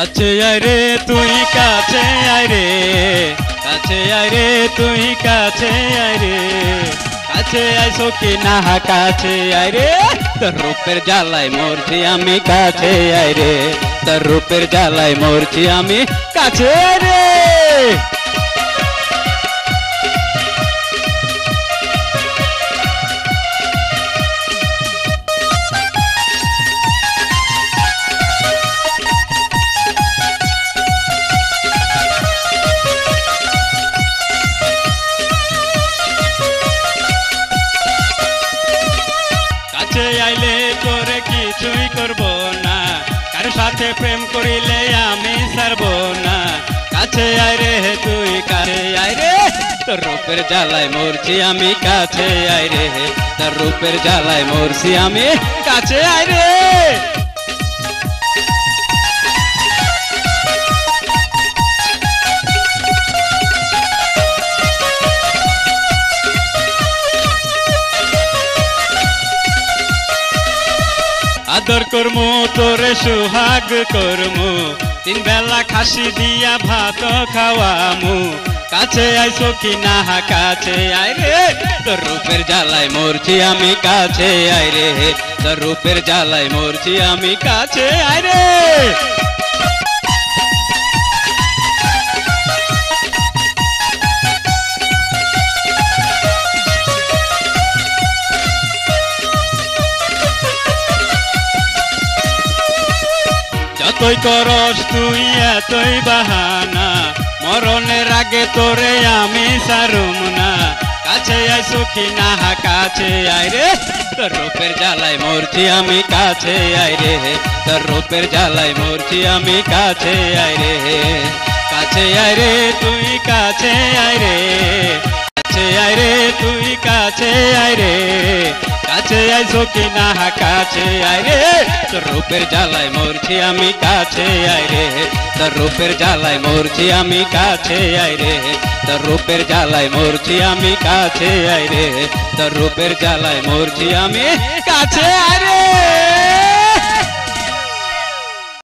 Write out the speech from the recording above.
কাছে আয় রে তুই কাছে আয় রে, কাছে আয় রে তুই কাছে আয় রে, কাছে আয় সখী না কাছে আয় রে, তোর রূপের জ্বালায় মরছি আমি কাছে আয় রে, তোর রূপের জ্বালায় মরছি আমি কাছে আয় রে। কাছে আইলে তোরে কিছুই করব না, কার সাথে প্রেম করিলে আমি ছাড়ব না, কাছে আয় রে তুই কাছে আয় রে, তোর রূপের জ্বালায় মরছি আমি কাছে আয় রে, তোর রূপের জ্বালায় মরছি আমি কাছে আয় রে। আদর করমু তোরে সুহাগ করমু, তিন বেলা খাসি দিয়া ভাত খাওয়ামু, কাছে আয় সখী না কাছে আয় রে, তোর রূপের জ্বালায় মরছি আমি কাছে আয় রে, তোর রূপের জ্বালায় মরছি আমি কাছে আয় রে। যতই করস তুই এতই বাহানা, মরণের আগে তোরে আমি সারুম না, কাছে আয় সখী না কাছে আয় রে, তোর রূপের জ্বালায় মরছি আমি কাছে আয় রে, তোর রূপের জ্বালায় মরছি আমি কাছে আয় রে, কাছে আয় রে তুই কাছে আয় রে, কাছে আয় রে তুই কাছে আয় রে, কাছে আয় সখী না কাছে আয় রে, তোর রূপের জ্বালায় মরছি আমি কাছে আয় রে, তোর রূপের জ্বালায় মরছি আমি কাছে আয় রে, তোর রূপের জ্বালায় মরছি আমি কাছে আয় রে, তোর রূপের জ্বালায় মরছি আমি কাছে আয় রে।